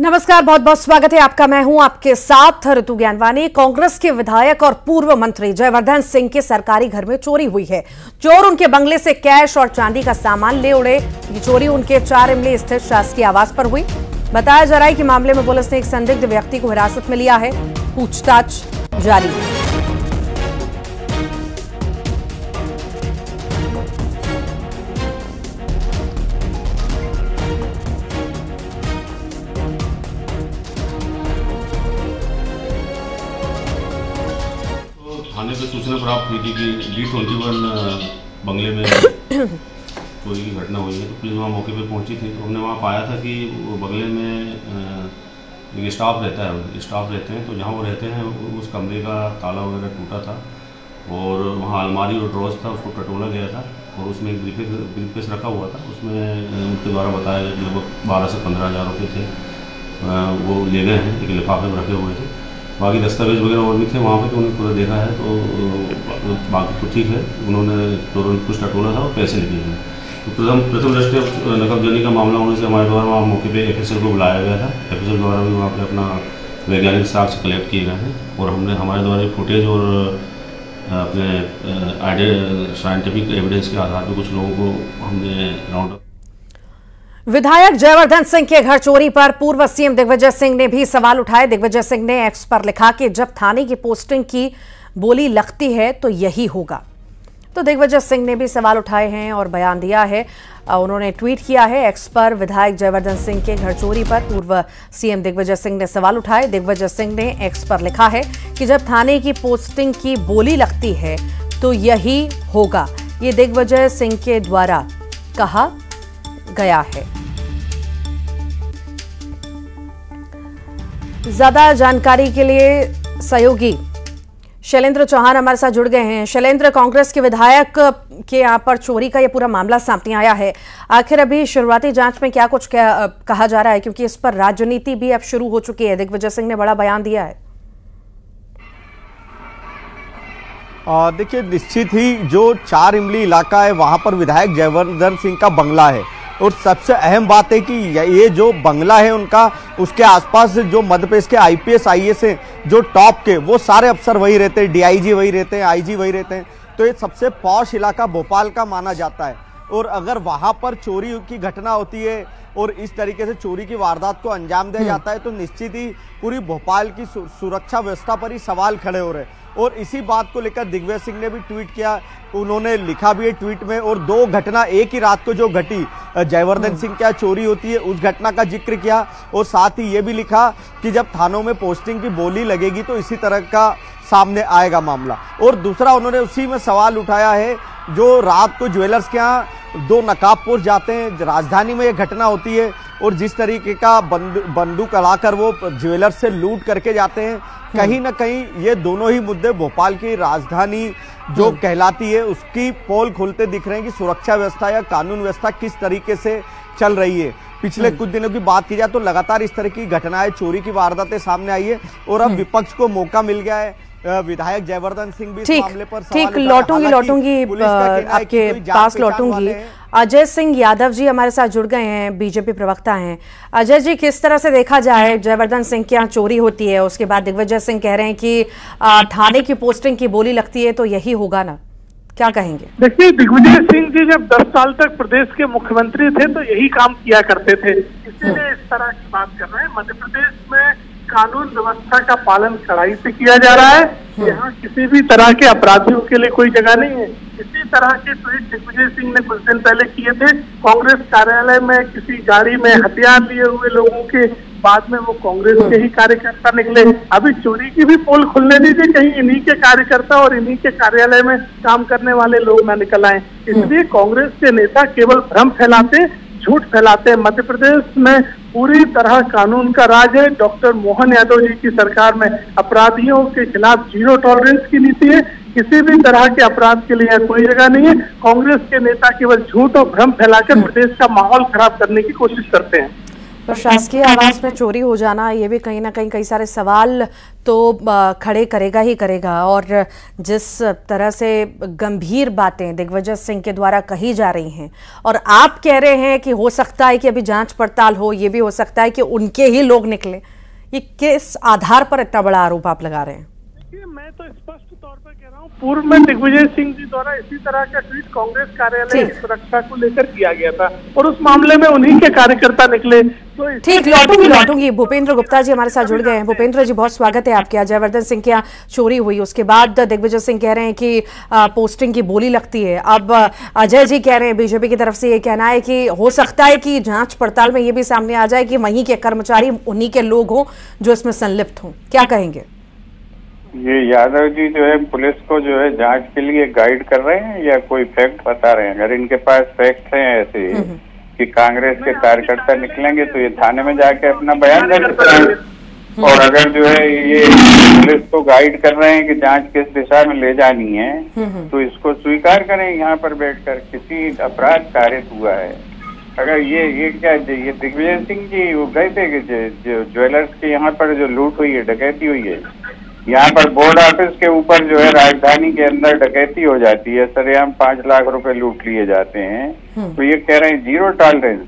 नमस्कार, बहुत बहुत स्वागत है आपका। मैं हूं आपके साथ ऋतु ज्ञानवानी। कांग्रेस के विधायक और पूर्व मंत्री जयवर्धन सिंह के सरकारी घर में चोरी हुई है। चोर उनके बंगले से कैश और चांदी का सामान ले उड़े। ये चोरी उनके 4 इमली स्थित शासकीय आवास पर हुई। बताया जा रहा है कि मामले में पुलिस ने एक संदिग्ध व्यक्ति को हिरासत में लिया है। पूछताछ जारी है। थाने पे सूचना प्राप्त हुई थी कि D21 बंगले में चोरी की घटना हुई है। तो पुलिस वहाँ मौके पे पहुंची थी। तो हमने वहाँ पाया था कि वो बंगले में एक स्टाफ रहते हैं। तो जहाँ वो रहते हैं उस कमरे का ताला वगैरह टूटा था और वहाँ अलमारी और ड्रॉज था, उसको टटोला गया था और उसमें एक ब्रीफकेस रखा हुआ था। उसमें उनके द्वारा बताया गया कि लगभग 12 से 15 हज़ार रुपये थे, वो ले गए हैं, एक लिफाफे में रखे हुए थे। बाकी दस्तावेज वगैरह और भी थे वहाँ पे, तो उन्होंने पूरा देखा है तो बाकी तो ठीक है। उन्होंने तुरंत कुछ टटोला था और पैसे लेके गए। तो प्रथम दृष्टया नकबजनी का मामला होने से हमारे द्वारा वहाँ मौके पे FSL को बुलाया गया था। FSL द्वारा भी वहाँ पे अपना वैज्ञानिक साक्ष्य कलेक्ट किए गए हैं और हमने हमारे द्वारा फुटेज और अपने साइंटिफिक एविडेंस के आधार पर कुछ लोगों को हमने राउंड अप। विधायक जयवर्धन सिंह के घर चोरी पर पूर्व सीएम दिग्विजय सिंह ने भी सवाल उठाए। दिग्विजय सिंह ने एक्स पर लिखा कि जब थाने की पोस्टिंग की बोली लगती है तो यही होगा। तो दिग्विजय सिंह ने भी सवाल उठाए हैं और बयान दिया है। उन्होंने ट्वीट किया है एक्स पर। विधायक जयवर्धन सिंह के घर चोरी पर पूर्व सीएम दिग्विजय सिंह ने सवाल उठाए। दिग्विजय सिंह ने एक्स पर लिखा है कि जब थाने की पोस्टिंग की बोली लगती है तो यही होगा। ये दिग्विजय सिंह के द्वारा कहा गया है। ज्यादा जानकारी के लिए सहयोगी शैलेंद्र चौहान हमारे साथ जुड़ गए हैं। शैलेंद्र, कांग्रेस के विधायक के यहाँ पर चोरी का ये पूरा मामला सामने आया है। आखिर अभी शुरुआती जांच में क्या कुछ कहा जा रहा है, क्योंकि इस पर राजनीति भी अब शुरू हो चुकी है। दिग्विजय सिंह ने बड़ा बयान दिया है। देखिए, निश्चित ही जो 4 इमली इलाका है वहां पर विधायक जयवर्धन सिंह का बंगला है और सबसे अहम बात है कि ये जो बंगला है उनका, उसके आसपास जो मध्य प्रदेश के IPS IAS हैं जो टॉप के, वो सारे अफसर वही रहते हैं, DIG वही रहते हैं, IG वही रहते हैं। तो ये सबसे पॉश इलाका भोपाल का माना जाता है और अगर वहां पर चोरी की घटना होती है और इस तरीके से चोरी की वारदात को अंजाम दिया जाता है तो निश्चित ही पूरी भोपाल की सुरक्षा व्यवस्था पर ही सवाल खड़े हो रहे हैं। और इसी बात को लेकर दिग्विजय सिंह ने भी ट्वीट किया। उन्होंने लिखा भी है ट्वीट में, और 2 घटना एक ही रात को जो घटी जयवर्धन सिंह क्या चोरी होती है उस घटना का जिक्र किया और साथ ही ये भी लिखा कि जब थानों में पोस्टिंग की बोली लगेगी तो इसी तरह का सामने आएगा मामला। और दूसरा उन्होंने उसी में सवाल उठाया है जो रात को ज्वेलर्स के यहाँ 2 नकाबपोश जाते हैं, राजधानी में ये घटना होती है और जिस तरीके का बंदूक अड़ाकर वो ज्वेलर्स से लूट करके जाते हैं, कहीं ना कहीं ये दोनों ही मुद्दे भोपाल की राजधानी जो कहलाती है उसकी पोल खोलते दिख रहे हैं कि सुरक्षा व्यवस्था या कानून व्यवस्था किस तरीके से चल रही है। पिछले कुछ दिनों की बात की जाए तो लगातार इस तरह की घटनाएं, चोरी की वारदातें सामने आई है और अब विपक्ष को मौका मिल गया है। विधायक जयवर्धन सिंह भी इस मामले पर ठीक लौटूंगी आपके पास लौटूंगी। अजय सिंह यादव जी हमारे साथ जुड़ गए हैं, बीजेपी प्रवक्ता हैं। अजय जी, किस तरह से देखा जाए, जयवर्धन सिंह के यहाँ चोरी होती है, उसके बाद दिग्विजय सिंह कह रहे हैं कि थाने की पोस्टिंग की बोली लगती है तो यही होगा ना, क्या कहेंगे? देखिए, दिग्विजय सिंह जी जब 10 साल तक प्रदेश के मुख्यमंत्री थे तो यही काम किया करते थे, इसीलिए इस तरह की बात कर रहे हैं। मध्य प्रदेश में कानून व्यवस्था का पालन कड़ाई से किया जा रहा है। यहाँ किसी भी तरह के अपराधियों के लिए कोई जगह नहीं है। इसी तरह के ट्वीट दिग्विजय सिंह ने कुछ दिन पहले किए थे। कांग्रेस कार्यालय में किसी गाड़ी में हथियार लिए हुए लोगों के बाद में वो कांग्रेस के ही कार्यकर्ता निकले। अभी चोरी की भी पोल खुलने दीजिए, कहीं इन्हीं के कार्यकर्ता और इन्हीं के कार्यालय में काम करने वाले लोग ना निकल आए। इसलिए कांग्रेस के नेता केवल भ्रम फैलाते, झूठ फैलाते हैं। मध्य प्रदेश में पूरी तरह कानून का राज है। डॉक्टर मोहन यादव जी की सरकार में अपराधियों के खिलाफ 0 टॉलरेंस की नीति है। किसी भी तरह के अपराध के लिए कोई जगह नहीं है। कांग्रेस के नेता केवल झूठ और भ्रम फैलाकर प्रदेश का माहौल खराब करने की कोशिश करते हैं। प्रशासकीय आवास में चोरी हो जाना ये भी कहीं ना कहीं कई सारे सवाल तो खड़े करेगा ही करेगा। और जिस तरह से गंभीर बातें दिग्विजय सिंह के द्वारा कही जा रही हैं और आप कह रहे हैं कि हो सकता है कि अभी जांच पड़ताल हो, ये भी हो सकता है कि उनके ही लोग निकले, ये किस आधार पर इतना बड़ा आरोप आप लगा रहे हैं? देखिए, मैं तो स्पष्ट तौर पर कह रहा हूँ, पूर्व में दिग्विजय सिंह जी द्वारा इसी तरह का ट्वीट कांग्रेस कार्यालय की सुरक्षा को लेकर किया गया था और उस मामले में उन्हीं के कार्यकर्ता निकले। तो ठीक, लौटूंगी। भूपेंद्र गुप्ता जी हमारे साथ जुड़ गए हैं। भूपेंद्र जी, बहुत स्वागत है आपके। जयवर्धन सिंह की चोरी हुई, उसके बाद दिग्विजय सिंह कह रहे हैं कि पोस्टिंग की बोली लगती है। अब अजय जी कह रहे हैं, बीजेपी की तरफ से ये कहना है कि हो सकता है कि जांच पड़ताल में ये भी सामने आ जाए कि वहीं के कर्मचारी उन्हीं के लोग हों जो इसमें संलिप्त हों। क्या कहेंगे? ये यादव जी जो है पुलिस को जो है जांच के लिए गाइड कर रहे हैं या कोई फैक्ट बता रहे हैं? अगर इनके पास फैक्ट हैं ऐसे कि कांग्रेस के कार्यकर्ता निकलेंगे तो ये थाने में जाके अपना बयान दे सकते हैं। और अगर जो है ये पुलिस को गाइड कर रहे हैं कि जांच किस दिशा में ले जानी है तो इसको स्वीकार करें। यहाँ पर बैठकर किसी अपराध कारित हुआ है। अगर ये क्या ये दिग्विजय सिंह जी वो गए थे कि जो ज्वेलर्स के यहाँ पर जो लूट हुई है, डकैती हुई है, यहाँ पर बोर्ड ऑफिस के ऊपर जो है राजधानी के अंदर डकैती हो जाती है, सरेआम 5 लाख रुपए लूट लिए जाते हैं। तो ये कह रहे हैं जीरो टॉलरेंस,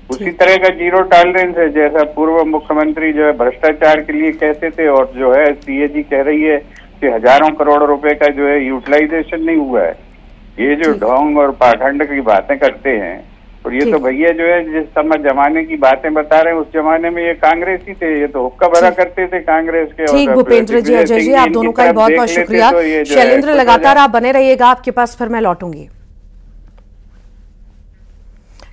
उसी तरह का जीरो टॉलरेंस है जैसा पूर्व मुख्यमंत्री जो है भ्रष्टाचार के लिए कहते थे और जो है सीएजी कह रही है कि हजारों करोड़ रुपए का जो है यूटिलाइजेशन नहीं हुआ है। ये जो ढोंग और पाखंड की बातें करते हैं, और ये तो भैया जो है जिस समय जमाने की बातें बता रहे हैं उस जमाने में ये कांग्रेस ही थे, ये तो हुक्का भरा करते थे कांग्रेस के। ठीक, भूपेंद्र जी, अजय जी, आप दोनों का बहुत बहुत शुक्रिया। शैलेंद्र, लगातार आप बने रहिएगा, आपके पास फिर मैं लौटूंगी।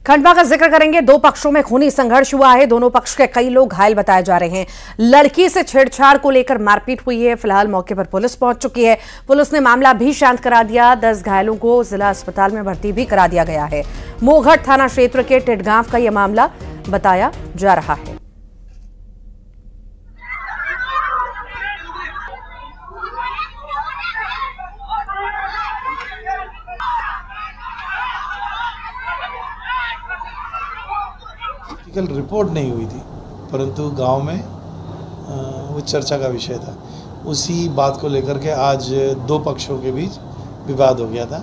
खंडवा का जिक्र करेंगे। 2 पक्षों में खूनी संघर्ष हुआ है, दोनों पक्ष के कई लोग घायल बताए जा रहे हैं। लड़की से छेड़छाड़ को लेकर मारपीट हुई है। फिलहाल मौके पर पुलिस पहुंच चुकी है। पुलिस ने मामला भी शांत करा दिया। 10 घायलों को जिला अस्पताल में भर्ती भी करा दिया गया है। मोघट थाना क्षेत्र के टिटगांव का यह मामला बताया जा रहा है। रिपोर्ट नहीं हुई थी, परंतु गांव में वो चर्चा का विषय था। उसी बात को लेकर के आज 2 पक्षों के बीच विवाद हो गया था।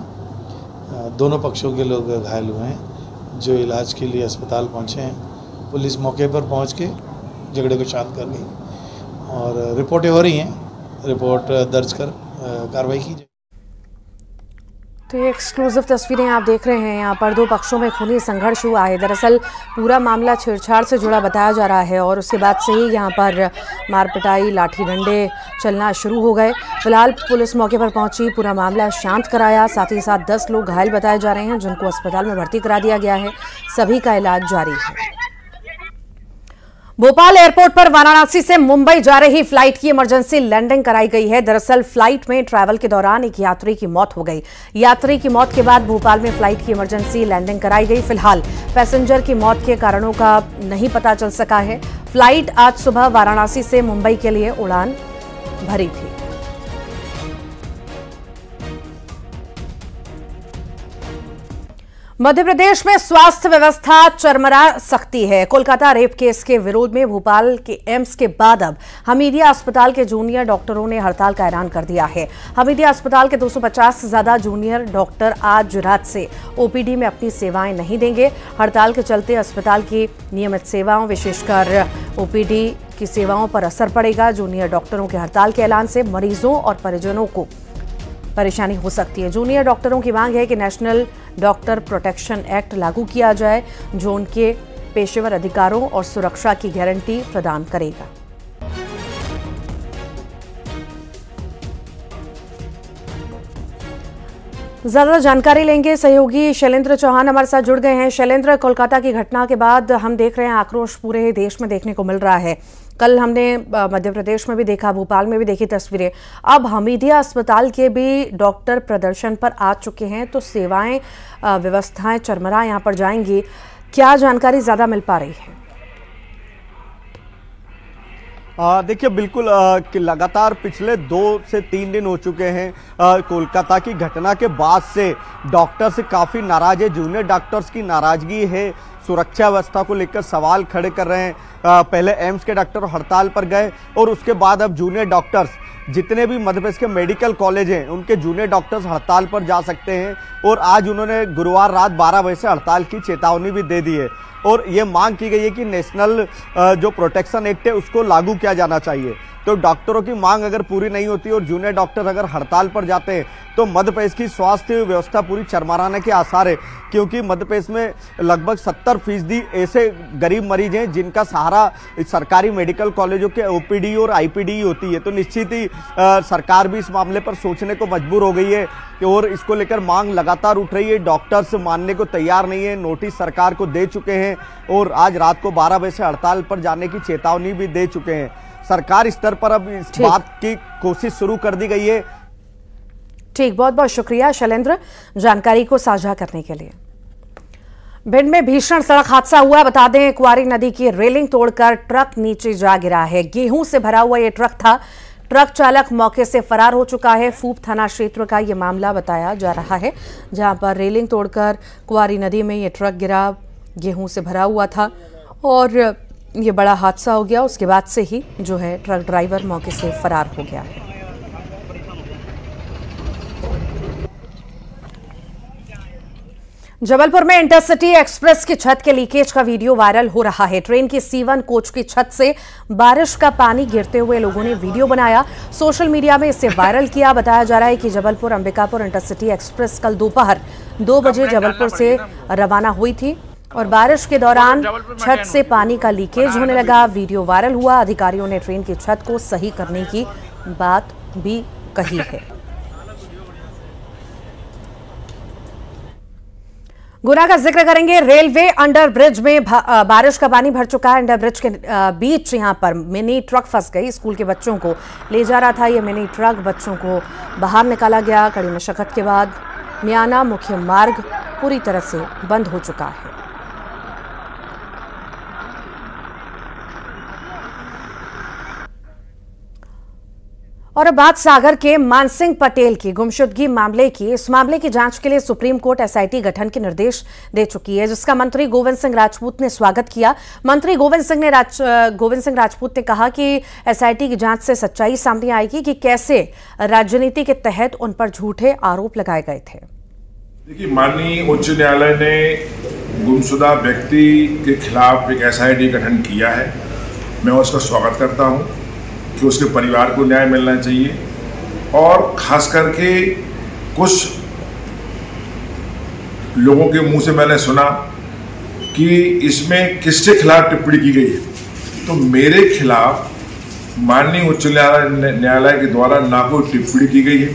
दोनों पक्षों के लोग घायल हुए हैं जो इलाज के लिए अस्पताल पहुंचे हैं। पुलिस मौके पर पहुंच के झगड़े को शांत कर गई और रिपोर्टें हो रही हैं। रिपोर्ट दर्ज कर कार्रवाई की जाए। तो ये एक्सक्लूसिव तस्वीरें आप देख रहे हैं। यहाँ पर 2 पक्षों में खूनी संघर्ष हुआ है। दरअसल पूरा मामला छेड़छाड़ से जुड़ा बताया जा रहा है और उसके बाद से ही यहाँ पर मारपिटाई, लाठी डंडे चलना शुरू हो गए। फिलहाल पुलिस मौके पर पहुंची, पूरा मामला शांत कराया। साथ ही साथ 10 लोग घायल बताए जा रहे हैं जिनको अस्पताल में भर्ती करा दिया गया है। सभी का इलाज जारी है। भोपाल एयरपोर्ट पर वाराणसी से मुंबई जा रही फ्लाइट की इमरजेंसी लैंडिंग कराई गई है। दरअसल फ्लाइट में ट्रैवल के दौरान एक यात्री की मौत हो गई। यात्री की मौत के बाद भोपाल में फ्लाइट की इमरजेंसी लैंडिंग कराई गई। फिलहाल पैसेंजर की मौत के कारणों का नहीं पता चल सका है। फ्लाइट आज सुबह वाराणसी से मुंबई के लिए उड़ान भरी थी। मध्य प्रदेश में स्वास्थ्य व्यवस्था चरमरा सकती है। कोलकाता रेप केस के विरोध में भोपाल के एम्स के बाद अब हमीदिया अस्पताल के जूनियर डॉक्टरों ने हड़ताल का ऐलान कर दिया है। हमीदिया अस्पताल के 250 से ज्यादा जूनियर डॉक्टर आज रात से ओपीडी में अपनी सेवाएं नहीं देंगे। हड़ताल के चलते अस्पताल की नियमित सेवाओं, विशेषकर ओपीडी की सेवाओं पर असर पड़ेगा। जूनियर डॉक्टरों के हड़ताल के ऐलान से मरीजों और परिजनों को परेशानी हो सकती है। जूनियर डॉक्टरों की मांग है कि नेशनल डॉक्टर प्रोटेक्शन एक्ट लागू किया जाए जो उनके पेशेवर अधिकारों और सुरक्षा की गारंटी प्रदान करेगा। ज्यादा जानकारी लेंगे, सहयोगी शैलेंद्र चौहान हमारे साथ जुड़ गए हैं। शैलेंद्र, कोलकाता की घटना के बाद हम देख रहे हैं आक्रोश पूरे देश में देखने को मिल रहा है। कल हमने मध्य प्रदेश में भी देखा, भोपाल में भी देखी तस्वीरें। अब हमीदिया अस्पताल के भी डॉक्टर प्रदर्शन पर आ चुके हैं, तो सेवाएं, व्यवस्थाएं चरमरा यहां पर जाएंगी। क्या जानकारी ज्यादा मिल पा रही है? देखिए बिल्कुल कि लगातार पिछले 2 से 3 दिन हो चुके हैं कोलकाता की घटना के बाद से डॉक्टर्स काफ़ी नाराज है। जूनियर डॉक्टर्स की नाराजगी है, सुरक्षा व्यवस्था को लेकर सवाल खड़े कर रहे हैं। पहले एम्स के डॉक्टर हड़ताल पर गए और उसके बाद अब जूनियर डॉक्टर्स जितने भी मध्य प्रदेश के मेडिकल कॉलेज हैं उनके जूनियर डॉक्टर्स हड़ताल पर जा सकते हैं। और आज उन्होंने गुरुवार रात 12 बजे से हड़ताल की चेतावनी भी दे दी है और ये मांग की गई है कि नेशनल जो प्रोटेक्शन एक्ट है उसको लागू किया जाना चाहिए। तो डॉक्टरों की मांग अगर पूरी नहीं होती और जूनियर डॉक्टर अगर हड़ताल पर जाते हैं तो मध्य प्रदेश की स्वास्थ्य व्यवस्था पूरी चरमराने के आसार है, क्योंकि मध्य प्रदेश में लगभग 70% ऐसे गरीब मरीज हैं जिनका सहारा सरकारी मेडिकल कॉलेजों के ओपीडी और आईपीडी होती है। तो निश्चित ही सरकार भी इस मामले पर सोचने को मजबूर हो गई है और इसको लेकर मांग लगातार उठ रही है। डॉक्टर्स मानने को तैयार नहीं है, नोटिस सरकार को दे चुके हैं और आज रात को 12 बजे से हड़ताल पर जाने की चेतावनी भी दे चुके हैं। सरकार स्तर पर अब इस बात की कोशिश शुरू कर दी गई है। ठीक, बहुत बहुत शुक्रिया शैलेंद्र जानकारी को साझा करने के लिए। भिंड में भीषण सड़क हादसा हुआ। बता दें, क्वारी नदी की रेलिंग तोड़कर ट्रक नीचे जा गिरा है। गेहूं से भरा हुआ यह ट्रक था। ट्रक चालक मौके से फरार हो चुका है। फूप थाना क्षेत्र का यह मामला बताया जा रहा है, जहां पर रेलिंग तोड़कर क्वारी नदी में यह ट्रक गिरा। गेहूं से भरा हुआ था और ये बड़ा हादसा हो गया। उसके बाद से ही जो है ट्रक ड्राइवर मौके से फरार हो गया है। जबलपुर में इंटरसिटी एक्सप्रेस की छत के लीकेज का वीडियो वायरल हो रहा है। ट्रेन की C1 कोच की छत से बारिश का पानी गिरते हुए लोगों ने वीडियो बनाया, सोशल मीडिया में इसे वायरल किया। बताया जा रहा है कि जबलपुर अंबिकापुर इंटरसिटी एक्सप्रेस कल दोपहर 2 बजे जबलपुर से रवाना हुई थी और बारिश के दौरान छत से पानी का लीकेज होने लगा। वीडियो वायरल हुआ। अधिकारियों ने ट्रेन की छत को सही करने की बात भी कही है। गुना का जिक्र करेंगे। रेलवे अंडर ब्रिज में बारिश का पानी भर चुका है। अंडर ब्रिज के बीच यहां पर मिनी ट्रक फंस गई। स्कूल के बच्चों को ले जा रहा था। यह मिनी ट्रक बच्चों को बाहर निकाला गया। कड़ी मशक्कत के बाद मियाना मुख्य मार्ग पूरी तरह से बंद हो चुका है। और अब बात सागर के मानसिंह पटेल की गुमशुदगी मामले की। इस मामले की जांच के लिए सुप्रीम कोर्ट एसआईटी गठन के निर्देश दे चुकी है, जिसका मंत्री गोविंद सिंह राजपूत ने स्वागत किया। मंत्री गोविंद सिंह राजपूत ने कहा कि एसआईटी की जांच से सच्चाई सामने आएगी कि कैसे राजनीति के तहत उन पर झूठे आरोप लगाए गए थे। देखिए, माननीय उच्च न्यायालय ने गुमशुदा व्यक्ति के खिलाफ एक एसआईटी गठन किया है। मैं उसका स्वागत करता हूं कि उसके परिवार को न्याय मिलना चाहिए और खास करके कुछ लोगों के मुंह से मैंने सुना कि इसमें किसके खिलाफ टिप्पणी की गई है। तो मेरे खिलाफ माननीय उच्च न्यायालय के द्वारा ना कोई टिप्पणी की गई है,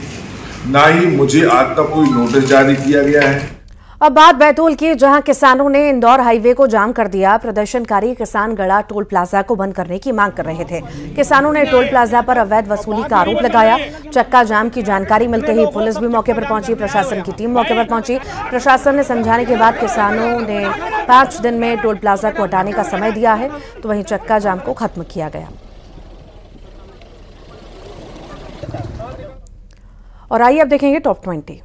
ना ही मुझे आज तक कोई नोटिस जारी किया गया है। अब बात बैतूल की, जहां किसानों ने इंदौर हाईवे को जाम कर दिया। प्रदर्शनकारी किसान गड़ा टोल प्लाजा को बंद करने की मांग कर रहे थे। किसानों ने टोल प्लाजा पर अवैध वसूली का आरोप लगाया। चक्का जाम की जानकारी मिलते ही पुलिस भी मौके पर पहुंची, प्रशासन की टीम मौके पर पहुंची। प्रशासन ने समझाने के बाद किसानों ने 5 दिन में टोल प्लाजा को हटाने का समय दिया है, तो वहीं चक्का जाम को खत्म किया गया। और आइए अब देखेंगे टॉप 20।